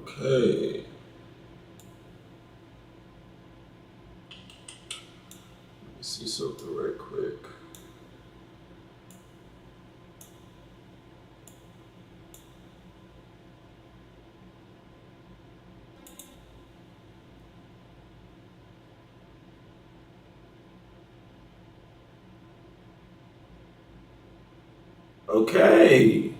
Okay. Let me see something right quick. Okay.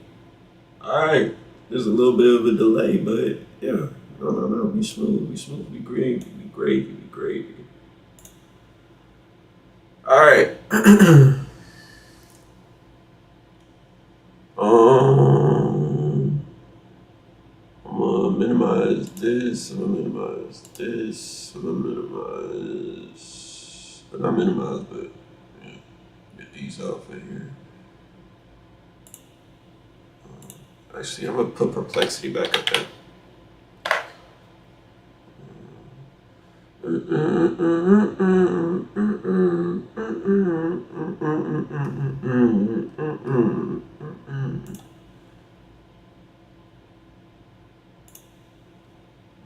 All right. There's a little bit of a delay, but yeah. No. Be smooth. Be smooth. Be great. Be great. Be great. All right. um, I'm gonna minimize this. I'm gonna minimize this. I'm gonna minimize, but not minimize, but yeah, get these off of here. Actually, I'm gonna put perplexity back up there.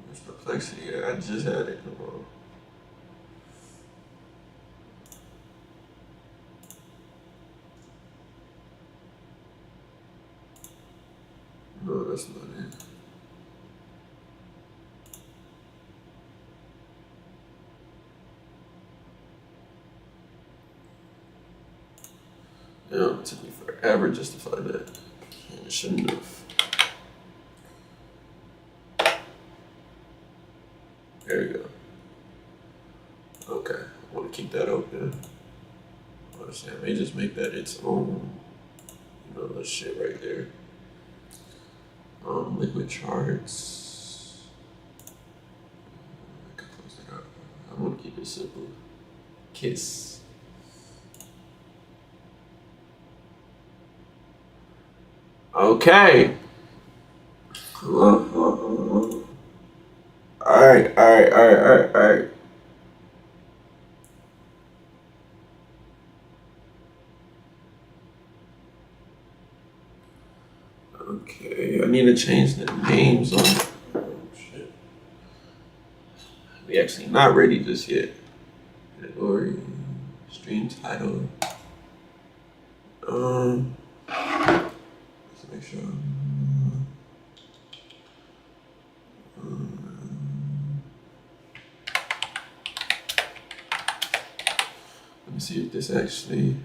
Where's perplexity? I just had it. Come on. No, that's not it. Yeah, it took me forever just to find that. And it shouldn't have. There you go. Okay, I want to keep that open. Honestly, I may just make that its own, that shit right there. Liquid charts. I can close that out. I want to keep it simple. Kiss. Okay. All right. Okay, I need to change the names on. Oh shit. We actually not ready just yet. Category, stream title. Let's make sure. Let me see if this actually.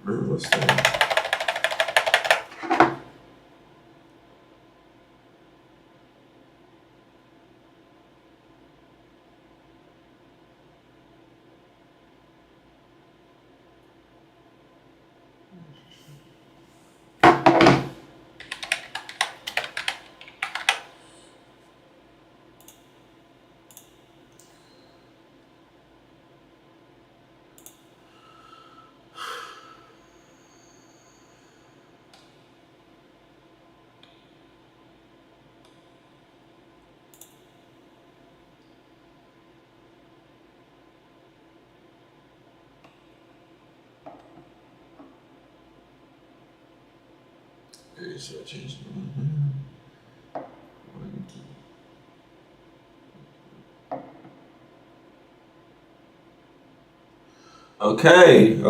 What's that? Okay, so I changed it. Okay.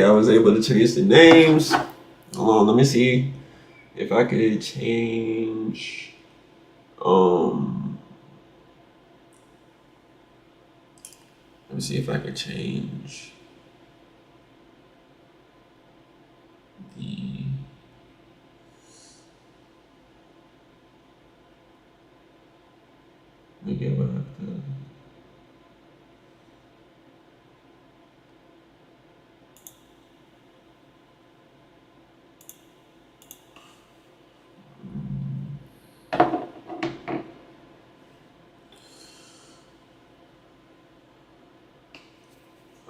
I was able to change the names. Hold on, let me see if I could change. Let me see if I could change the. Maybe I would have to.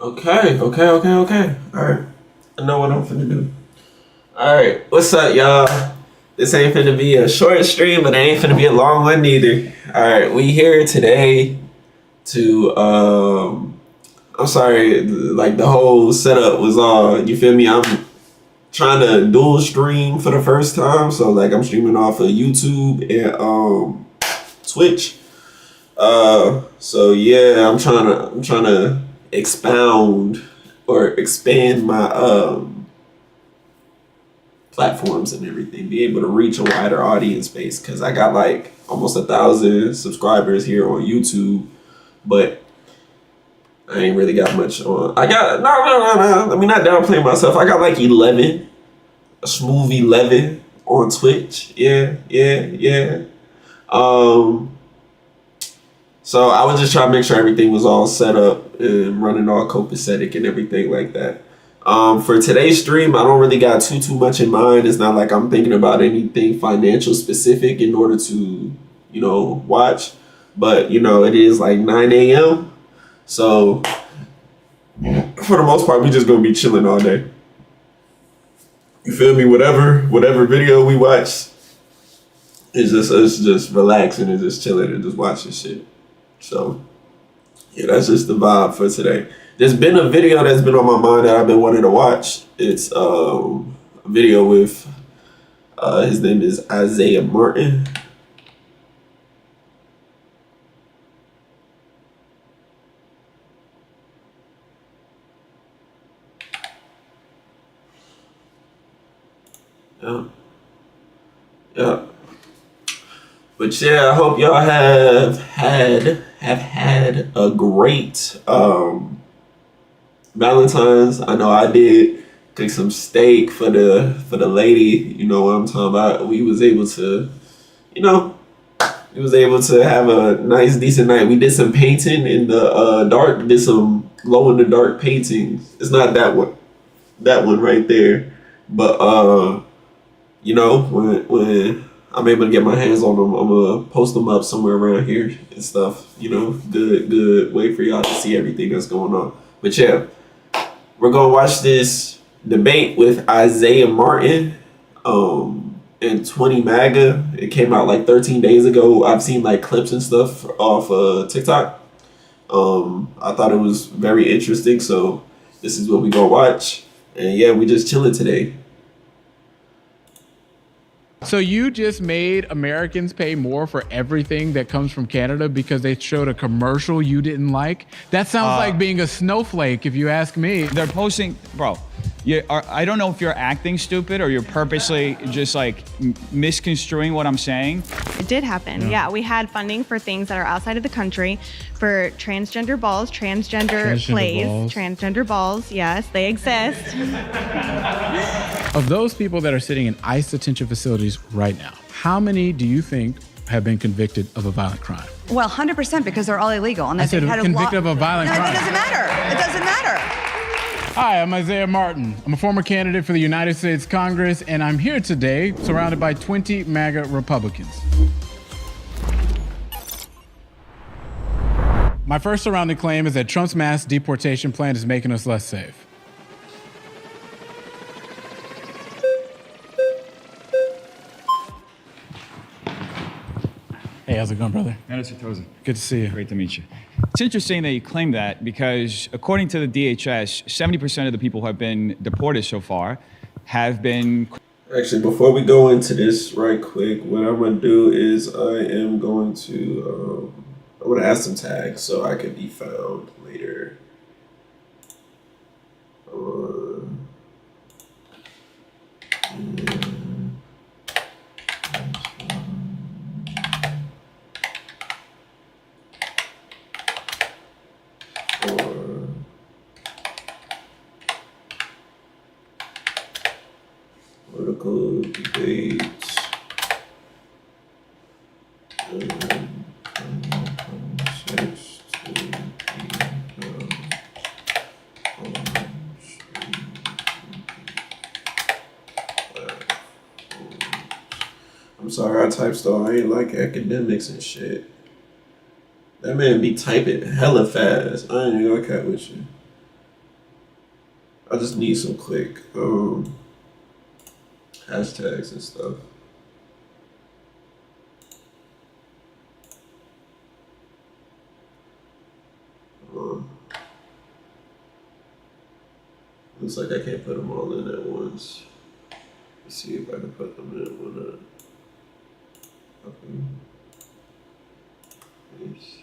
Okay. All right. I know what I'm finna do. All right. What's up, y'all? This ain't finna be a short stream, but it ain't finna be a long one neither. All right. We here today to I'm sorry, like the whole setup was all, you feel me? I'm trying to dual stream for the first time, so like I'm streaming off of YouTube and Twitch. So yeah, I'm trying to expound or expand my platforms and everything, be able to reach a wider audience base, because I got like almost 1,000 subscribers here on YouTube, but I ain't really got much on. I got no. I mean, not downplaying myself. I got like 11, a smooth 11 on Twitch. Yeah. Um, so I was just trying to make sure everything was all set up and running all copacetic and everything like that. For today's stream, I don't really got too much in mind. It's not like I'm thinking about anything financial specific in order to, watch. But it is like 9 a.m. So for the most part, we just gonna be chilling all day. You feel me? Whatever video we watch, it's just us just relaxing and just chilling and just watching shit. So yeah, that's just the vibe for today. There's been a video that's been on my mind that I've been wanting to watch. It's a video with his name is Isaiah Martin. Yeah. But yeah, I hope y'all have had a great Valentine's. I know I did. Cook some steak for the lady. You know what I'm talking about. We was able to have a nice decent night. We did some painting in the dark. Did some glow in the dark paintings. It's not that one right there, but when I'm able to get my hands on them, I'm gonna post them up somewhere around here and stuff. Good way for y'all to see everything that's going on. But yeah, we're gonna watch this debate with Isaiah Martin and 20 MAGA. It came out like 13 days ago. I've seen like clips and stuff off TikTok. I thought it was very interesting, so this is what we gonna watch. And yeah, we just chilling today. So you just made Americans pay more for everything that comes from Canada because they showed a commercial you didn't like? That sounds like being a snowflake, if you ask me. They're posting, bro. I don't know if you're acting stupid or you're purposely just like misconstruing what I'm saying. It did happen. Yeah, we had funding for things that are outside of the country, for transgender balls, transgender plays, transgender balls. Yes, they exist. Of those people that are sitting in ICE detention facilities right now, how many do you think have been convicted of a violent crime? Well, 100% because they're all illegal. And I said convicted of a violent crime. No, it doesn't matter. It doesn't matter. Hi, I'm Isaiah Martin. I'm a former candidate for the United States Congress, and I'm here today surrounded by 20 MAGA Republicans. My first surrounding claim is that Trump's mass deportation plan is making us less safe. Hey, how's it going, brother? Good to see you. Great to meet you. It's interesting that you claim that because according to the DHS, 70% of the people who have been deported so far have been... Actually, before we go into this right quick, what I'm going to do is I am going to add some tags so I can be found later. Political debates. I'm sorry, I typed stuff. I ain't like academics and shit. That man be typing hella fast. I ain't even gonna cat with you. I just need some quick hashtags and stuff. Looks like I can't put them all in at once. Let's see if I can put them in one. Okay. Yes.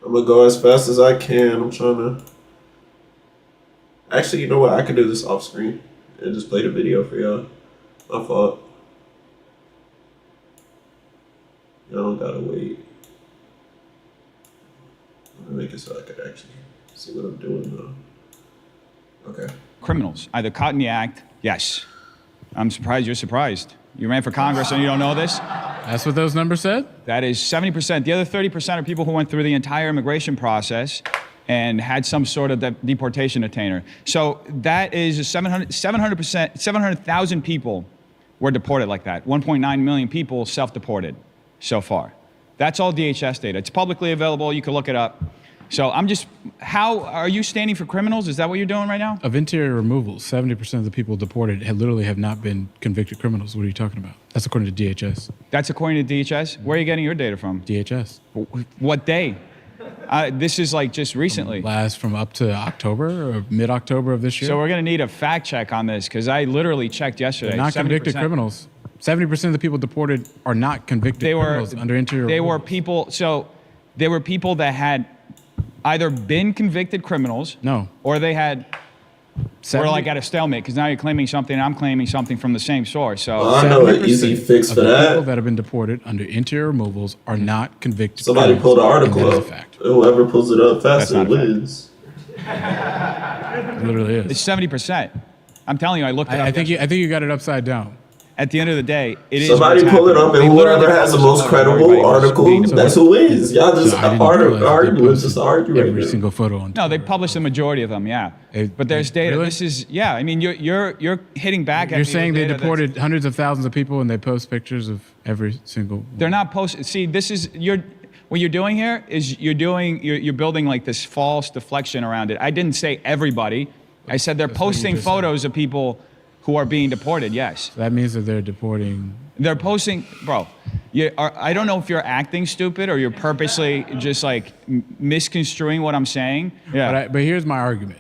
I'm gonna go as fast as I can. I'm trying to. Actually, you know what? I can do this off screen and just play the video for y'all. My fault. Y'all don't gotta wait. I'm gonna make it so I could actually see what I'm doing now. Okay. Criminals, either caught in the act, yes. I'm surprised you're surprised. You ran for Congress and you don't know this? That's what those numbers said? That is 70%. The other 30% are people who went through the entire immigration process and had some sort of deportation detainer. So that is 700,000 people were deported like that. 1.9 million people self-deported so far. That's all DHS data. It's publicly available. You can look it up. So I'm just, how are you standing for criminals? Is that what you're doing right now? Of interior removals, 70% of the people deported literally have not been convicted criminals. What are you talking about? That's according to DHS. That's according to DHS? Where are you getting your data from? DHS. What day? This is like just recently. From up to October or mid-October of this year. So we're going to need a fact check on this because I literally checked yesterday. They're not convicted criminals. 70% of the people deported are not convicted criminals under interior They removals. were people, so they were people that had either been convicted criminals. No. Or they had, we're like at a stalemate because now you're claiming something and I'm claiming something from the same source. So I know an easy fix for the people that. that have been deported under interior removals are not convicted Somebody criminals, pulled the article and that is up. a fact. Whoever pulls it up faster not a fact. wins. It literally is. it's 70%. I'm telling you, I looked it up. I think you got it upside down. At the end of the day, it is. Somebody what's pull it happening. up, and They literally whoever has the published most a photo of everybody credible who's being article, that's who wins. Y'all just So I didn't realize they argue. It's just posted argue right every now. single photo on No, they Twitter. published the majority of them, yeah. But there's data. Really? This is, yeah. I mean, you're hitting back at me You're with saying they data that's- deported hundreds of thousands of people and they post pictures of every single one. They're not posting. See, this is what you're doing here is you're building like this false deflection around it. I didn't say everybody. I said they're That's what you posting just said. photos of people who are being deported. Yes, That means that they're deporting. they're posting, bro. I don't know if you're acting stupid or you're purposely just like misconstruing what I'm saying. Yeah. But here's my argument.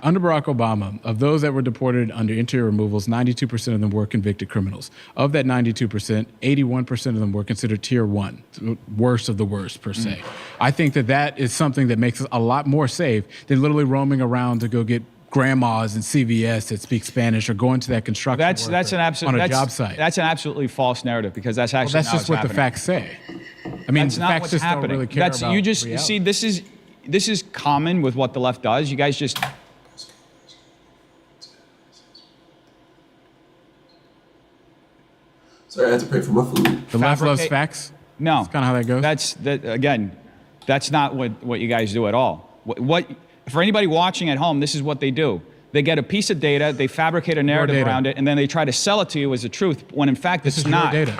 Under Barack Obama, of those that were deported under interior removals, 92% of them were convicted criminals. Of that 92%, 81% of them were considered tier one, worst of the worst per se. I think that is something that makes us a lot more safe than literally roaming around to go get grandmas in CVS that speak Spanish or going to that construction That's worker an absolute on a job site. That's an absolutely false narrative because that's actually That's not just what's what the happening. facts say. I mean, That's the not facts what's just happening. don't really care That's about you just reality. see. This is common with what the left does. You guys just. Sorry, I had to pay for my food. The left loves fabricate- facts? No, That's kinda how that goes? Again, that's not what you guys do at all. What for anybody watching at home, this is what they do. They get a piece of data, they fabricate a narrative data. around it, and then they try to sell it to you as the truth when in fact This it's is not. your data.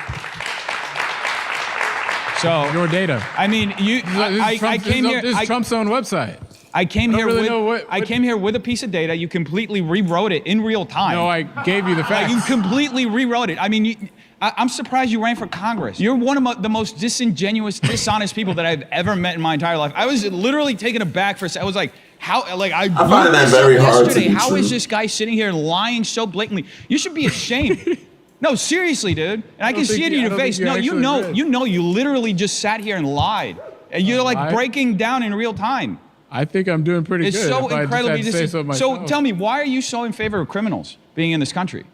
So Your data. I mean, I came here. This is Trump's own website. I came I don't here really with know what- I came here with a piece of data. You completely rewrote it in real time. No, I gave you the facts. You completely rewrote it. I mean, I'm surprised you ran for Congress. You're one of the most disingenuous, dishonest people that I've ever met in my entire life. I was literally taken aback for a second. I was like, how? Like I find wrote that this very up hard to yesterday. be How is true. this guy sitting here lying so blatantly? You should be ashamed. No, seriously, dude. And I can don't see it think in you- your I don't face. think you No, actually read. you literally just sat here and lied. And you're like Lied? breaking down in real time. I think I'm doing pretty It's good. so if I just incredibly had to say so myself. tell me, why are you so in favor of criminals being in this country?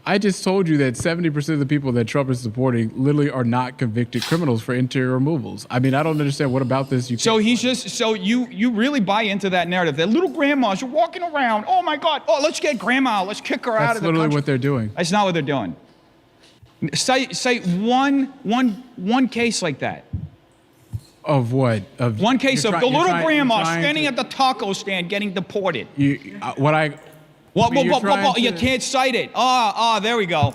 I just told you that 70% of the people that Trump is supporting literally are not convicted criminals for interior removals. I mean, I don't understand what about this. So you really buy into that narrative that little grandmas are walking around. Oh my God! Oh, let's get grandma. Let's kick her out That's of the literally country. what they're doing. That's not what they're doing. Cite one case like that. Of what? Of One case you're of try- the you're little trying- grandma you're trying standing to- at the taco stand getting deported. What I. What? you're trying You to- can't cite it. There we go.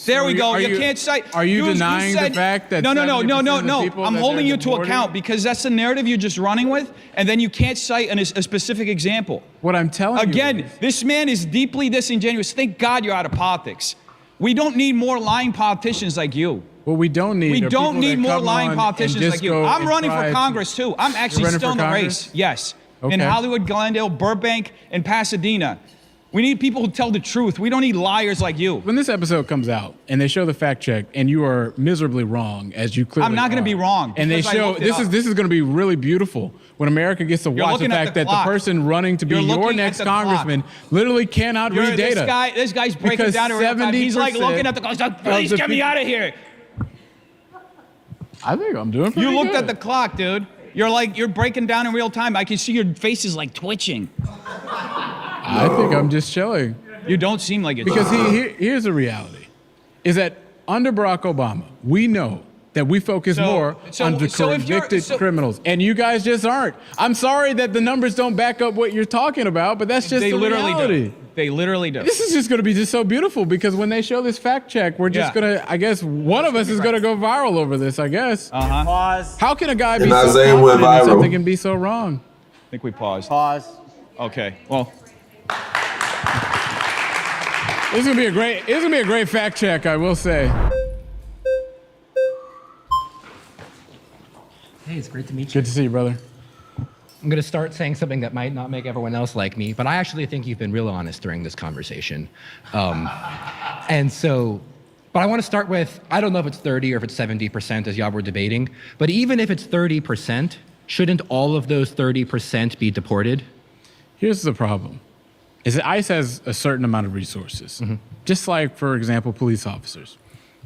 There we go. You can't cite. Are you denying the fact that No. 70% of the people I'm that holding they're you to deporting- account because that's the narrative you're just running with, and then you can't cite a specific example. What I'm telling you. Again, is- this man is deeply disingenuous. Thank God you're out of politics. We don't need more lying politicians like you. What we don't need. We are don't people need that more come lying on and politicians just like you. go I'm and running try for to- Congress too. I'm actually running still for in the Congress? race. Yes. Okay. In Hollywood, Glendale, Burbank, and Pasadena. We need people who tell the truth. We don't need liars like you. When this episode comes out and they show the fact check and you are miserably wrong as you clearly I'm not going to be are, wrong. And they because I show looked it this up. is going to be really beautiful when America gets to watch the looking at fact the that clock. the person running to be You're your looking at next the clock. congressman literally cannot read data. This guy's breaking Because down in real time. He's like 70% looking at the clock. He's like, please the get me people- out of here. I think I'm doing pretty You looked good. at the clock, dude. You're breaking down in real time. I can see your face is like twitching. I think I'm just chilling. You don't seem like it. Because here's the reality, is that under Barack Obama, we know that we focus more on the convicted criminals, and you guys just aren't. I'm sorry that the numbers don't back up what you're talking about, but that's just They the literally reality. do. They literally do. This is just going to be just so beautiful because when they show this fact check, we're just going to, I guess, one of us is going to go viral over this, I guess. Pause. How can a guy be And so Isaiah went confident and viral. something can be so wrong? I think we paused. Pause. Okay. Well, This is going to be a great fact check, I will say. Hey, it's great to meet you. Good to see you, brother. I'm going to start saying something that might not make everyone else like me, but I actually think you've been real honest during this conversation. But I want to start with, I don't know if it's 30 or if it's 70% as y'all were debating, but even if it's 30%, shouldn't all of those 30% be deported? Here's the problem, is that ICE has a certain amount of resources. Just like, for example, police officers.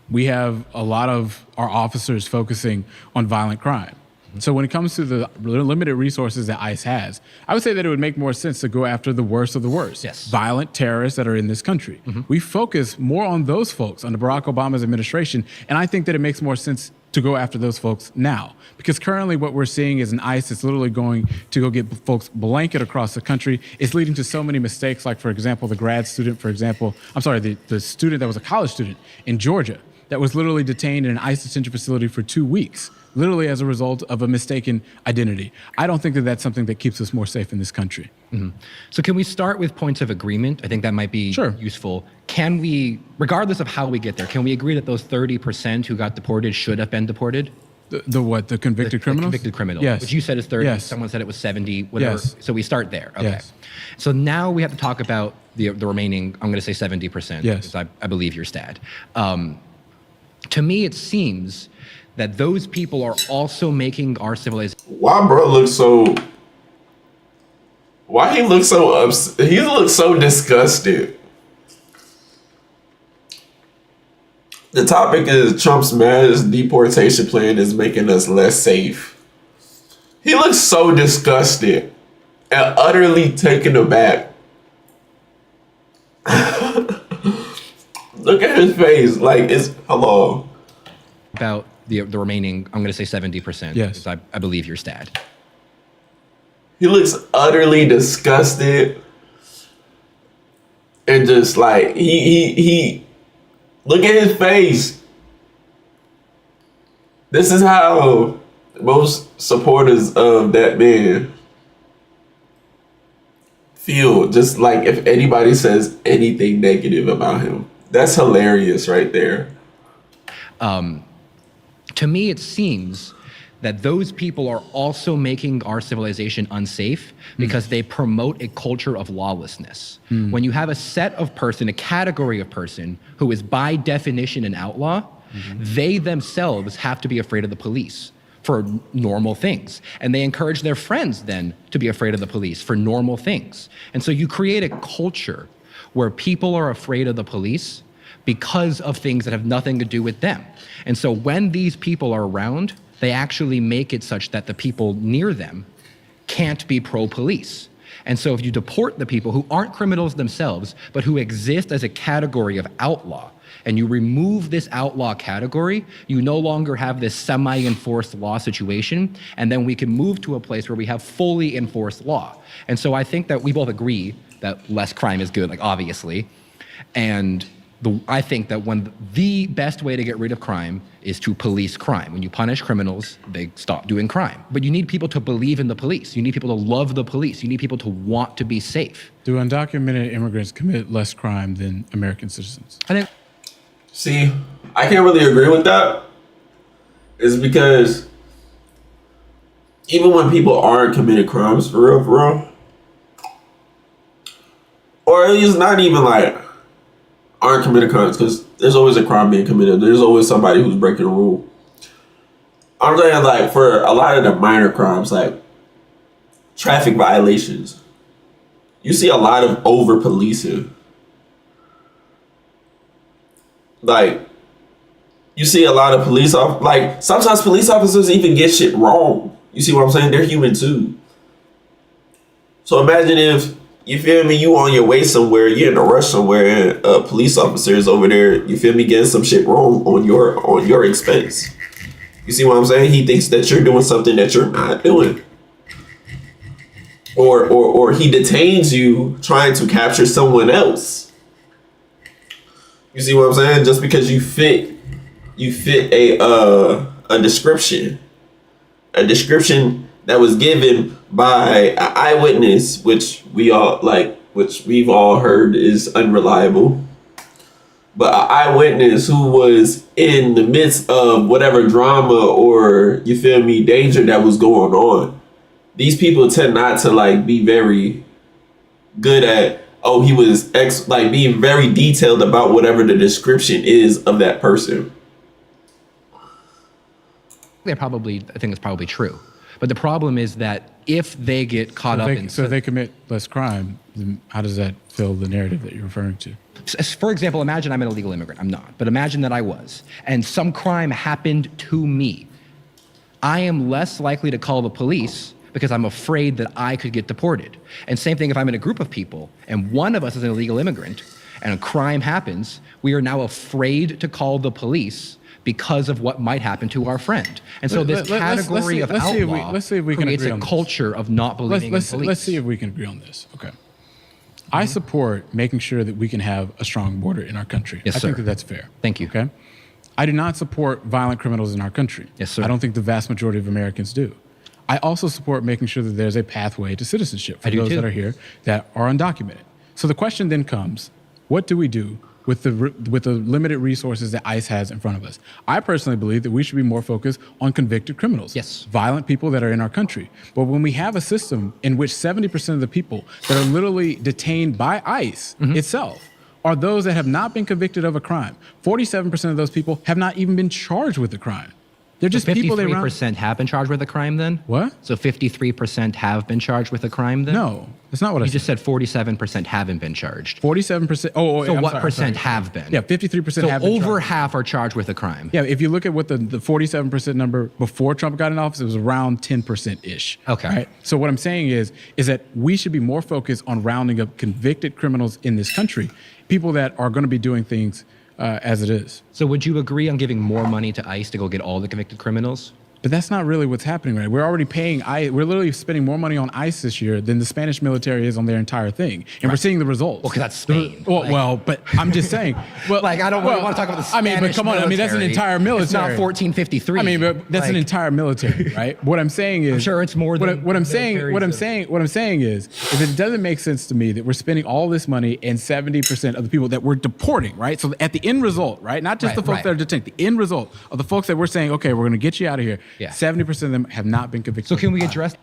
We have a lot of our officers focusing on violent crime. So when it comes to the limited resources that ICE has, I would say that it would make more sense to go after the worst of the worst. Yes. Violent terrorists that are in this country. We focus more on those folks under Barack Obama's administration, and I think that it makes more sense to go after those folks now. Because currently what we're seeing is an ICE that's literally going to go get folks blanket across the country. It's leading to so many mistakes, like, for example, the grad student, the student that was a college student in Georgia that was literally detained in an ICE detention facility for 2 weeks, literally as a result of a mistaken identity. I don't think that that's something that keeps us more safe in this country. So can we start with points of agreement? I think that might be useful. Can we, regardless of how we get there, can we agree that those 30% who got deported should have been deported? The what? The convicted criminals? The convicted criminals. Yes. Which you said is 30, Yes. someone said it was 70, whatever. Yes. So we start there. Okay. Yes. So now we have to talk about the remaining, I'm going to say 70%. Yes. Because I believe your stat. To me, it seems that those people are also making our civilization. Why bro looks so? Why he looks so upset? He looks so disgusted. The topic is Trump's mass deportation plan is making us less safe. He looks so disgusted and utterly taken aback. Look at his face. Like, it's hello. About the remaining, I'm going to say 70%. Yes. Because I believe your stat. He looks utterly disgusted. And just like he look at his face. This is how most supporters of that man feel. Just like if anybody says anything negative about him. That's hilarious right there. To me, it seems that those people are also making our civilization unsafe because they promote a culture of lawlessness. When you have a set of person, a category of person who is by definition an outlaw, they themselves have to be afraid of the police for normal things. And they encourage their friends then to be afraid of the police for normal things. And so you create a culture where people are afraid of the police because of things that have nothing to do with them. And so when these people are around, they actually make it such that the people near them can't be pro-police. And so if you deport the people who aren't criminals themselves, but who exist as a category of outlaw, and you remove this outlaw category, you no longer have this semi-enforced law situation, and then we can move to a place where we have fully enforced law. And so I think that we both agree that less crime is good, like obviously, and I think that when the best way to get rid of crime is to police crime. When you punish criminals, they stop doing crime. But you need people to believe in the police. You need people to love the police. You need people to want to be safe. Do undocumented immigrants commit less crime than American citizens? I think. See, I can't really agree with that. It's because even when people aren't committing crimes for real, or at least not even like aren't committing crimes, because there's always a crime being committed. There's always somebody who's breaking a rule. I'm saying like for a lot of the minor crimes, like traffic violations, you see a lot of over policing. Like you see a lot of like sometimes police officers even get shit wrong. You see what I'm saying? They're human too. So imagine if, you feel me, you on your way somewhere, you're in a rush somewhere, and a police officer is over there, you feel me, getting some shit wrong on your expense. You see what I'm saying? He thinks that you're doing something that you're not doing. Or he detains you trying to capture someone else. You see what I'm saying? Just because you fit a description. A description that was given by an eyewitness, which we've all heard is unreliable. But an eyewitness who was in the midst of whatever drama or, you feel me, danger that was going on. These people tend not to like be very good at, he was being very detailed about whatever the description is of that person. I think it's probably true. But the problem is that if they get caught up in... So they commit less crime, then how does that fill the narrative that you're referring to? For example, imagine I'm an illegal immigrant. I'm not. But imagine that I was. And some crime happened to me. I am less likely to call the police because I'm afraid that I could get deported. And same thing if I'm in a group of people and one of us is an illegal immigrant and a crime happens, we are now afraid to call the police because of what might happen to our friend. And so this category of outlaw creates a culture of not believing in police. Let's see if we can agree on this. Okay. I support making sure that we can have a strong border in our country. Yes, I sir. think that that's fair. Thank you. Okay. I do not support violent criminals in our country. Yes, sir. I don't think the vast majority of Americans do. I also support making sure that there's a pathway to citizenship for those that are here that are undocumented. So the question then comes, what do we do with the limited resources that ICE has in front of us? I personally believe that we should be more focused on convicted criminals. Yes. Violent people that are in our country. But when we have a system in which 70% of the people that are literally detained by ICE itself are those that have not been convicted of a crime. 47% of those people have not even been charged with a crime. They're just people they run. 53% have been charged with a crime then? What? So 53% have been charged with a crime then? No, that's not what I said. You just said 47% haven't been charged. 47%. So I'm what sorry, percent have been? Yeah, 53% So have been over charged. half are charged with a crime. Yeah, if you look at what the 47% number before Trump got in office, it was around 10%-ish. Okay. Right? So what I'm saying is that we should be more focused on rounding up convicted criminals in this country, people that are going to be doing things as it is. So would you agree on giving more money to ICE to go get all the convicted criminals? But that's not really what's happening, right? We're already paying ICE. We're literally spending more money on ICE this year than the Spanish military is on their entire thing. And we're seeing the results. Well, because that's Spain. But I'm just saying. Well, I don't want to talk about the Spanish but come on. military. I mean, that's an entire military. It's not 1453. I mean, but that's an entire military, right? What I'm saying is, I'm sure it's more than what I'm saying is it doesn't make sense to me that we're spending all this money and 70% of the people that we're deporting, right? So at the end result, right? Not just the folks that are detained, the end result of the folks that we're saying, okay, we're going to get you out of here. 70% of them have not been convicted. So can we address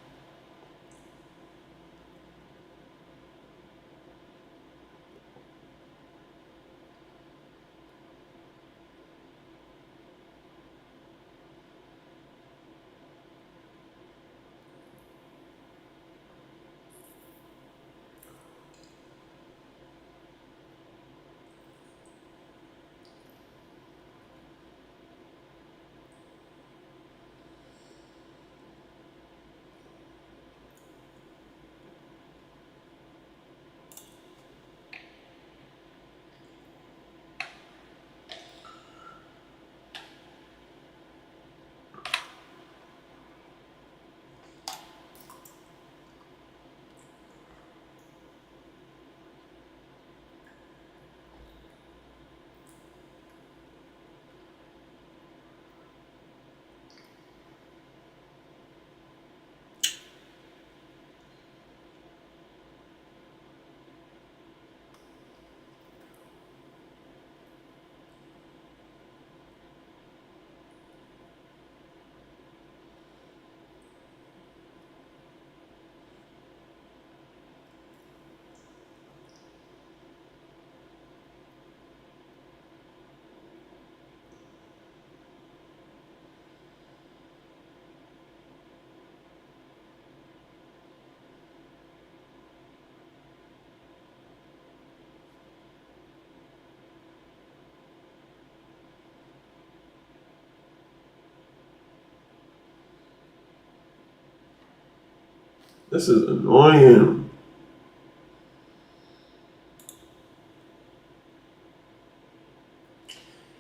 This is annoying.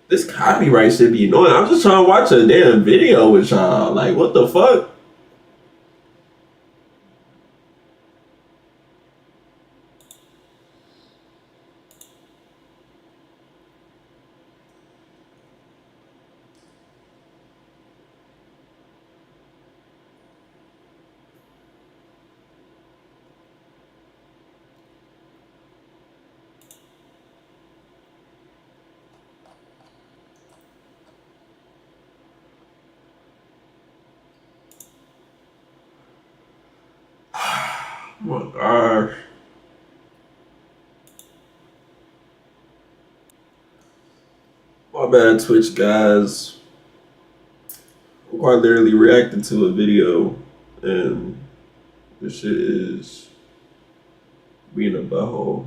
This copyright should be annoying. I'm just trying to watch a damn video with y'all. Like, what the fuck? Oh my gosh. My bad, Twitch guys. I'm quite literally reacting to a video, and this shit is being a butthole.